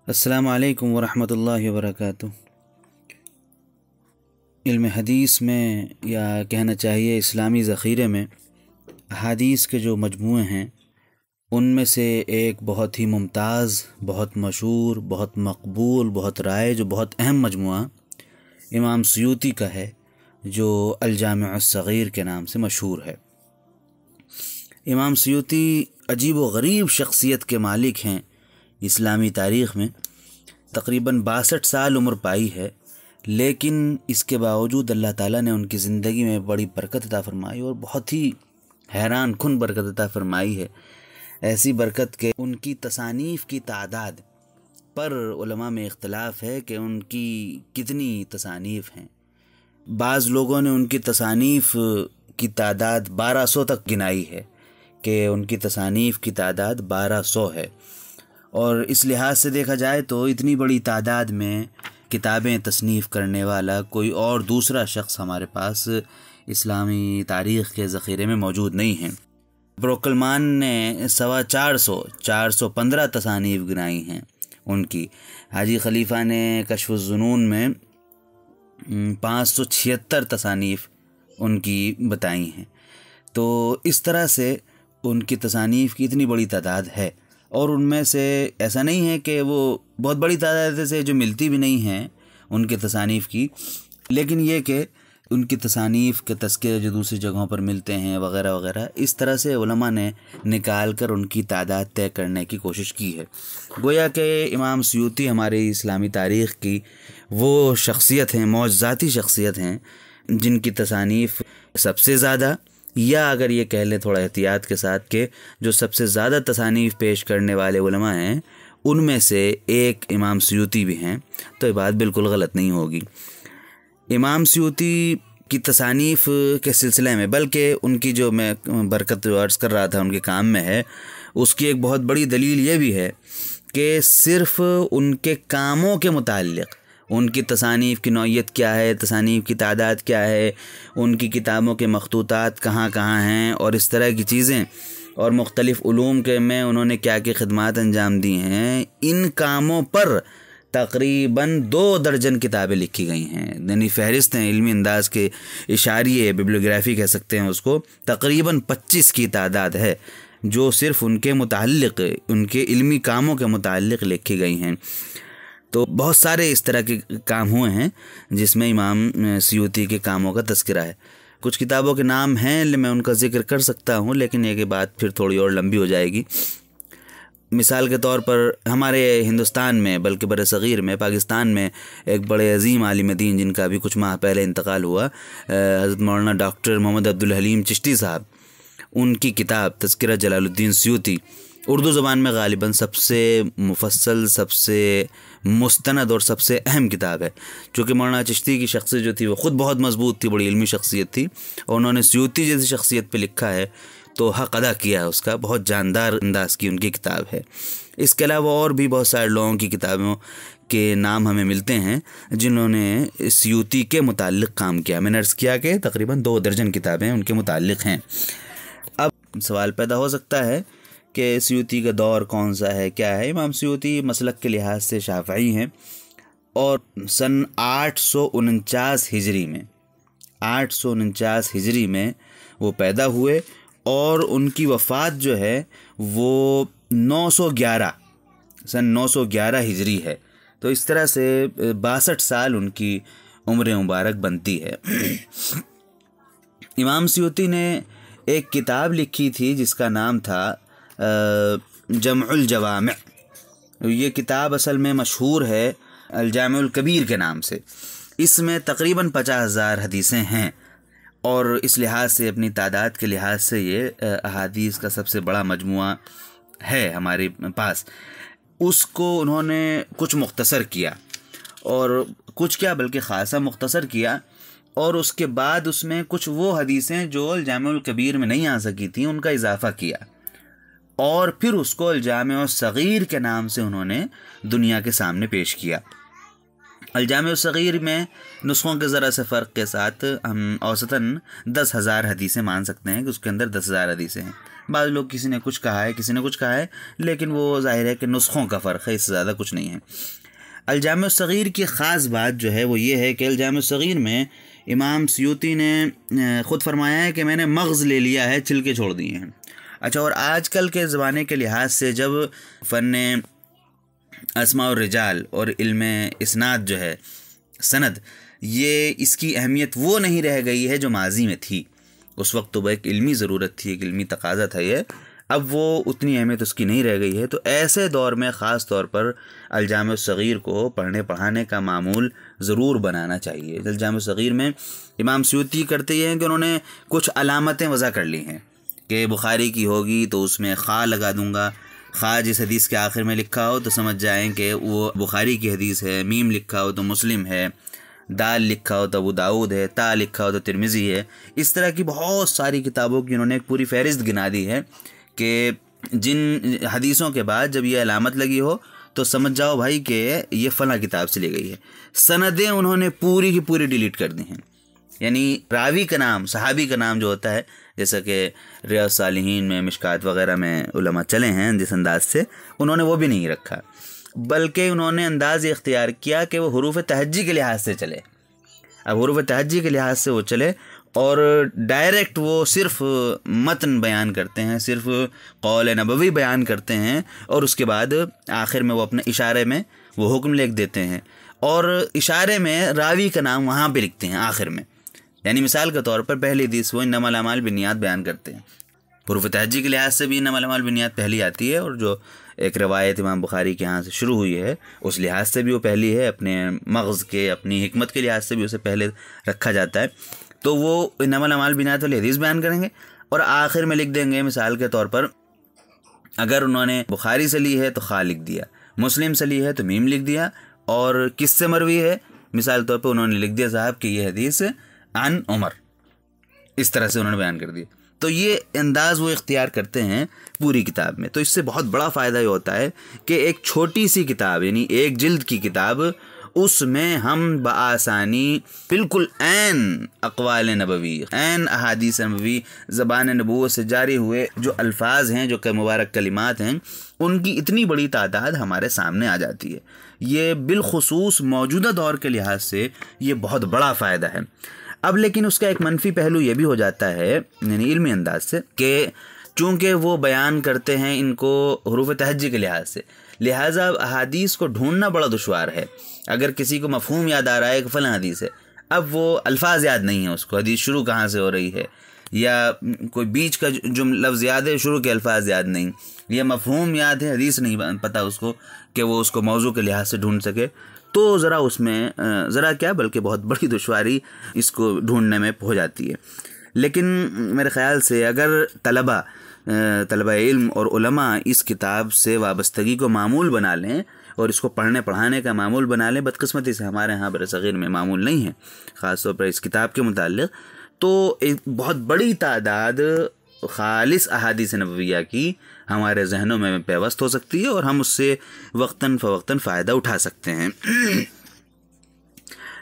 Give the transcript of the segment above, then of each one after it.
السلام علیکم ورحمۃ اللہ وبرکاتہ۔ علم حدیث میں یا کہنا چاہیے اسلامی ذخیرے میں احادیث کے جو مجموعے ہیں ان میں سے ایک بہت ہی ممتاز، بہت مشہور، بہت مقبول، بہت رائج، بہت اہم مجموعہ امام سیوطی کا ہے جو الجامع الصغیر کے نام سے مشہور ہے۔ امام سیوطی عجیب و غریب شخصیت کے مالک ہیں۔ اسلامی تاریخ میں تقریباً 62 سال عمر پائی ہے، لیکن اس کے باوجود اللہ تعالیٰ نے ان کی زندگی میں بڑی برکت عطا فرمائی اور بہت ہی حیران کن برکت عطا فرمائی ہے۔ ایسی برکت کہ ان کی تصانیف کی تعداد پر علماء میں اختلاف ہے کہ ان کی کتنی تصانیف ہیں۔ بعض لوگوں نے ان کی تصانیف کی تعداد 1200 تک گنائی ہے کہ ان کی تصانیف کی تعداد 1200 ہے، اور اس لحاظ سے دیکھا جائے تو اتنی بڑی تعداد میں کتابیں تصنیف کرنے والا کوئی اور دوسرا شخص ہمارے پاس اسلامی تاریخ کے ذخیرے میں موجود نہیں ہیں۔ بروکلمان نے 415 تصانیف گنائی ہیں ان کی۔ حاجی خلیفہ نے کشف الظنون میں 576 تصانیف ان کی بتائی ہیں۔ تو اس طرح سے ان کی تصانیف کی اتنی بڑی تعداد ہے، اور ان میں سے ایسا نہیں ہے کہ وہ بہت بڑی تعداد سے جو ملتی بھی نہیں ہیں ان کے تصانیف کی، لیکن یہ کہ ان کی تصانیف کے تذکرے جو دوسری جگہوں پر ملتے ہیں وغیرہ وغیرہ، اس طرح سے علماء نے نکال کر ان کی تعداد طے کرنے کی کوشش کی ہے۔ گویا کہ امام سیوطی ہماری اسلامی تاریخ کی وہ شخصیت ہیں، معجزاتی شخصیت ہیں، جن کی تصانیف سب سے زیادہ، یا اگر یہ کہہ لیں تھوڑا احتیاط کے ساتھ کہ جو سب سے زیادہ تصانیف پیش کرنے والے علماء ہیں ان میں سے ایک امام سیوطی بھی ہیں، تو یہ بات بالکل غلط نہیں ہوگی۔ امام سیوطی کی تصانیف کے سلسلے میں، بلکہ ان کی جو میں برکت عرض کر رہا تھا ان کے کام میں ہے، اس کی ایک بہت بڑی دلیل یہ بھی ہے کہ صرف ان کے کاموں کے متعلق، ان کی تصانیف کی نوعیت کیا ہے، تصانیف کی تعداد کیا ہے، ان کی کتابوں کے مخطوطات کہاں کہاں ہیں، اور اس طرح کی چیزیں، اور مختلف علوم کے میں انہوں نے کیا کیا خدمات انجام دی ہیں، ان کاموں پر تقریباً 2 درجن کتابیں لکھی گئی ہیں۔ یعنی فہرست ہیں، علمی انداز کے اشاریے، بیبلیوگرافی کہہ سکتے ہیں اس کو، تقریباً 25 کی تعداد ہے جو صرف ان کے متعلق، ان کے علمی کاموں کے متعلق لکھی گئی ہیں۔ تو بہت سارے اس طرح کے کام ہوئے ہیں جس میں امام سیوطی کے کاموں کا تذکرہ ہے۔ کچھ کتابوں کے نام ہیں، میں ان کا ذکر کر سکتا ہوں، لیکن یہ کہ بات پھر تھوڑی اور لمبی ہو جائے گی۔ مثال کے طور پر ہمارے ہندوستان میں، بلکہ بر صغیر میں، پاکستان میں ایک بڑے عظیم عالم دین جن کا بھی کچھ ماہ پہلے انتقال ہوا، حضرت مولانا ڈاکٹر محمد عبدالحلیم چشتی صاحب، ان کی کتاب تذکرہ جلال الدین سیوطی اردو زبان میں غالباً سب سے مفصل، سب سے مستند اور سب سے اہم کتاب ہے، چونکہ مولانا چشتی کی شخصیت جو تھی وہ خود بہت مضبوط تھی، بڑی علمی شخصیت تھی، اور انہوں نے سیوطی جیسی شخصیت پہ لکھا ہے تو حق ادا کیا ہے اس کا، بہت جاندار انداز کی ان کی کتاب ہے۔ اس کے علاوہ اور بھی بہت سارے لوگوں کی کتابوں کے نام ہمیں ملتے ہیں جنہوں نے سیوطی کے متعلق کام کیا۔ میں نے عرض کیا کہ تقریباً 2 درجن کتابیں ان کے متعلق ہیں۔ اب سوال پیدا ہو سکتا ہے کہ سیوطی کا دور کون سا ہے، کیا ہے؟ امام سیوطی مسلک کے لحاظ سے شافعی ہیں، اور سن 849 ہجری میں وہ پیدا ہوئے، اور ان کی وفات جو ہے وہ 911 سن 911 ہجری ہے۔ تو اس طرح سے 62 سال ان کی عمر مبارک بنتی ہے۔ امام سیوطی نے ایک کتاب لکھی تھی جس کا نام تھا جمع الجوامع۔ یہ کتاب اصل میں مشہور ہے الجامع الکبیر کے نام سے۔ اس میں تقریباً 50,000 حدیثیں ہیں، اور اس لحاظ سے، اپنی تعداد کے لحاظ سے، یہ احادیث کا سب سے بڑا مجموعہ ہے ہمارے پاس۔ اس کو انہوں نے کچھ مختصر کیا، اور کچھ کیا بلکہ خاصا مختصر کیا، اور اس کے بعد اس میں کچھ وہ حدیثیں جو الجامع الکبیر میں نہیں آ سکی تھیں ان کا اضافہ کیا، اور پھر اس کو الجامع الصغیر کے نام سے انہوں نے دنیا کے سامنے پیش کیا۔ الجامع الصغیر میں نسخوں کے ذرا سے فرق کے ساتھ ہم اوسطاً 10,000 حدیثیں مان سکتے ہیں کہ اس کے اندر 10,000 حدیثیں ہیں۔ بعض لوگ کسی نے کچھ کہا ہے، کسی نے کچھ کہا ہے، لیکن وہ ظاہر ہے کہ نسخوں کا فرق ہے، اس سے زیادہ کچھ نہیں ہے۔ الجامع الصغیر کی خاص بات جو ہے وہ یہ ہے کہ الجامع الصغیر میں امام سیوطی نے خود فرمایا ہے کہ میں نے مغز لے لیا ہے، چھلکے چھوڑ دیے ہیں۔ اچھا، اور آج کل کے زمانے کے لحاظ سے جب فن اسماء الرجال اور علم اسناد جو ہے، سند، یہ اس کی اہمیت وہ نہیں رہ گئی ہے جو ماضی میں تھی۔ اس وقت تو ایک علمی ضرورت تھی، ایک علمی تقاضا تھا یہ، اب وہ اتنی اہمیت اس کی نہیں رہ گئی ہے۔ تو ایسے دور میں خاص طور پر الجامع الصغیر کو پڑھنے پڑھانے کا معمول ضرور بنانا چاہیے۔ الجامع الصغیر میں امام سیوطی کرتے یہ ہیں کہ انہوں نے کچھ علامتیں وضع کر لی ہیں کہ بخاری کی ہوگی تو اس میں خا لگا دوں گا، خا جس حدیث کے آخر میں لکھا ہو تو سمجھ جائیں کہ وہ بخاری کی حدیث ہے، میم لکھا ہو تو مسلم ہے، دال لکھا ہو تو ابو داؤد ہے، تا لکھا ہو تو ترمذی ہے۔ اس طرح کی بہت ساری کتابوں کی انہوں نے ایک پوری فہرست گنا دی ہے کہ جن حدیثوں کے بعد جب یہ علامت لگی ہو تو سمجھ جاؤ بھائی کہ یہ فلاں کتاب سے لی گئی ہے۔ سندیں انہوں نے پوری کی پوری ڈیلیٹ کر دی ہیں، یعنی راوی کا نام، صحابی کا نام جو ہوتا ہے، جیسا کہ ریاض الصالحین میں، مشکات وغیرہ میں علماء چلے ہیں جس انداز سے، انہوں نے وہ بھی نہیں رکھا، بلکہ انہوں نے انداز یہ اختیار کیا کہ وہ حروف تہجی کے لحاظ سے چلے۔ اب حروف تہجی کے لحاظ سے وہ چلے اور ڈائریکٹ وہ صرف متن بیان کرتے ہیں، صرف قول نبوی بیان کرتے ہیں، اور اس کے بعد آخر میں وہ اپنے اشارے میں وہ حکم لکھ دیتے ہیں، اور اشارے میں راوی کا نام وہاں پہ لکھتے ہیں آخر میں۔ یعنی مثال کے طور پر پہلی حدیث وہ انما الاعمال بالنیات بیان کرتے ہیں، حروف تہجی کے لحاظ سے بھی انما الاعمال بالنیات پہلی آتی ہے، اور جو ایک روایت امام بخاری کے ہاں سے شروع ہوئی ہے اس لحاظ سے بھی وہ پہلی ہے، اپنے مغز کے، اپنی حکمت کے لحاظ سے بھی اسے پہلے رکھا جاتا ہے۔ تو وہ انما الاعمال بالنیات والی حدیث بیان کریں گے اور آخر میں لکھ دیں گے، مثال کے طور پر اگر انہوں نے بخاری سے لی ہے تو خا لکھ دیا، مسلم سے لی ہے تو میم لکھ دیا، اور کس سے مروی ہے، مثال طور پر انہوں نے لکھ دیا صاحب کہ یہ حدیث عن عمر، اس طرح سے انہوں نے بیان کر دیا۔ تو یہ انداز وہ اختیار کرتے ہیں پوری کتاب میں۔ تو اس سے بہت بڑا فائدہ یہ ہوتا ہے کہ ایک چھوٹی سی کتاب، یعنی ایک جلد کی کتاب، اس میں ہم بآسانی بالکل عین اقوال نبوی، عین احادیث نبوی، زبان نبوت سے جاری ہوئے جو الفاظ ہیں، جو کہ مبارک کلمات ہیں، ان کی اتنی بڑی تعداد ہمارے سامنے آ جاتی ہے۔ یہ بالخصوص موجودہ دور کے لحاظ سے یہ بہت بڑا فائدہ ہے۔ اب لیکن اس کا ایک منفی پہلو یہ بھی ہو جاتا ہے، یعنی علمی انداز سے، کہ چونکہ وہ بیان کرتے ہیں ان کو حروف تہجی کے لحاظ سے، لہٰذا احادیث کو ڈھونڈنا بڑا دشوار ہے۔ اگر کسی کو مفہوم یاد آ رہا ہے کہ فلاں حدیث ہے، اب وہ الفاظ یاد نہیں ہیں اس کو، حدیث شروع کہاں سے ہو رہی ہے، یا کوئی بیچ کا لفظ یاد ہے، شروع کے الفاظ یاد نہیں، یا مفہوم یاد ہے، حدیث نہیں پتہ اس کو کہ وہ اس کو موضوع کے لحاظ سے ڈھونڈ سکے، تو ذرا اس میں ذرا کیا بلکہ بہت بڑی دشواری اس کو ڈھونڈنے میں ہو جاتی ہے۔ لیکن میرے خیال سے اگر طلبہ علم اور علماء اس کتاب سے وابستگی کو معمول بنا لیں اور اس کو پڑھنے پڑھانے کا معمول بنا لیں، بدقسمتی سے ہمارے ہاں برصغیر میں معمول نہیں ہے خاص طور پر اس کتاب کے متعلق، تو ایک بہت بڑی تعداد خالص احادیث نبویہ کی ہمارے ذہنوں میں پیوست ہو سکتی ہے، اور ہم اس سے وقتاً فوقتاً فائدہ اٹھا سکتے ہیں۔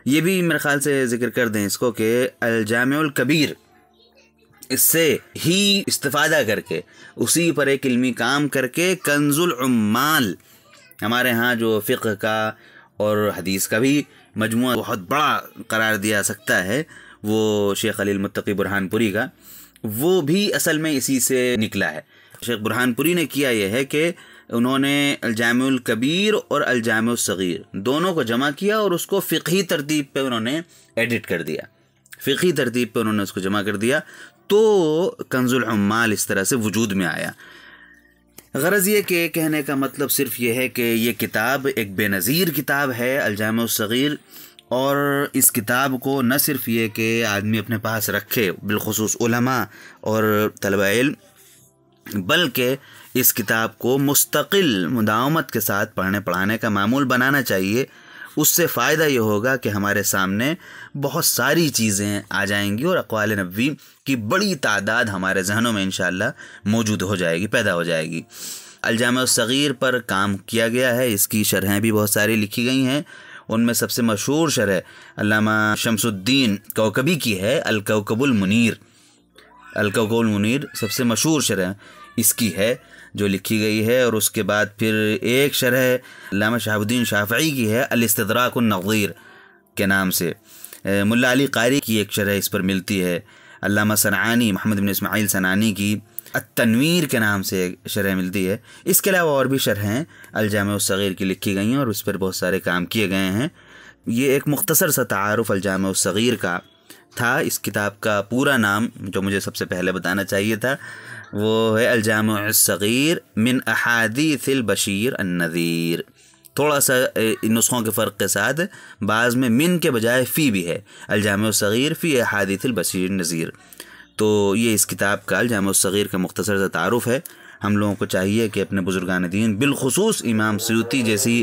یہ بھی میرے خیال سے ذکر کر دیں اس کو کہ الجامع الکبیر، اس سے ہی استفادہ کر کے، اسی پر ایک علمی کام کر کے، کنز العمال ہمارے ہاں جو فقہ کا اور حدیث کا بھی مجموعہ بہت بڑا قرار دیا سکتا ہے، وہ شیخ علی المتقی برہان پوری کا، وہ بھی اصل میں اسی سے نکلا ہے۔ شیخ برہان پوری نے کیا یہ ہے کہ انہوں نے الجامع الکبیر اور الجامع الصغیر دونوں کو جمع کیا اور اس کو فقہی ترتیب پہ انہوں نے ایڈٹ کر دیا، فقہی ترتیب پہ انہوں نے اس کو جمع کر دیا، تو کنز العمال اس طرح سے وجود میں آیا۔ غرض یہ کہ کہنے کا مطلب صرف یہ ہے کہ یہ کتاب ایک بے نظیر کتاب ہے الجامع الصغیر، اور اس کتاب کو نہ صرف یہ کہ آدمی اپنے پاس رکھے، بالخصوص علماء اور طلبہ علم، بلکہ اس کتاب کو مستقل مداومت کے ساتھ پڑھنے پڑھانے کا معمول بنانا چاہیے۔ اس سے فائدہ یہ ہوگا کہ ہمارے سامنے بہت ساری چیزیں آ جائیں گی اور اقوال نبوی کی بڑی تعداد ہمارے ذہنوں میں انشاءاللہ موجود ہو جائے گی، پیدا ہو جائے گی۔ الجامع الصغیر پر کام کیا گیا ہے، اس کی شرحیں بھی بہت ساری لکھی گئی ہیں، ان میں سب سے مشہور شرح علامہ شمس الدین کوکبی کی ہے، الکوکب المنیر۔ الکوکب المنیر سب سے مشہور شرح اس کی ہے جو لکھی گئی ہے، اور اس کے بعد پھر ایک شرح علامہ شہاب الدین شافعی کی ہے، الاستدراک النظیر کے نام سے۔ ملا علی قاری کی ایک شرح اس پر ملتی ہے، علامہ صنعانی محمد بن اسماعیل صنعانی کی التنویر کے نام سے ایک شرح ملتی ہے۔ اس کے علاوہ اور بھی شرحیں الجامع الصغیر کی لکھی گئی ہیں اور اس پر بہت سارے کام کیے گئے ہیں۔ یہ ایک مختصر سا تعارف الجامع الصغیر کا تھا۔ اس کتاب کا پورا نام جو مجھے سب سے پہلے بتانا چاہیے تھا وہ ہے الجامع الصغیر من احادیث البشیر النذیر۔ تھوڑا سا نسخوں کے فرق کے ساتھ بعض میں من کے بجائے فی بھی ہے، الجامع الصغیر فی احادیث البشیر النذیر۔ تو یہ اس کتاب کا الجامع الصغیر کا مختصر سا تعارف ہے۔ ہم لوگوں کو چاہیے کہ اپنے بزرگان دین بالخصوص امام سیوطی جیسی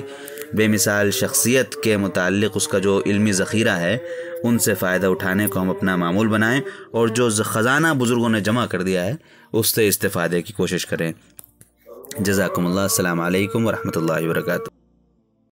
بے مثال شخصیت کے متعلق اس کا جو علمی ذخیرہ ہے ان سے فائدہ اٹھانے کو ہم اپنا معمول بنائیں، اور جو خزانہ بزرگوں نے جمع کر دیا ہے اس سے استفادے کی کوشش کریں۔ جزاکم اللہ۔ السلام علیکم ورحمۃ اللہ وبرکاتہ۔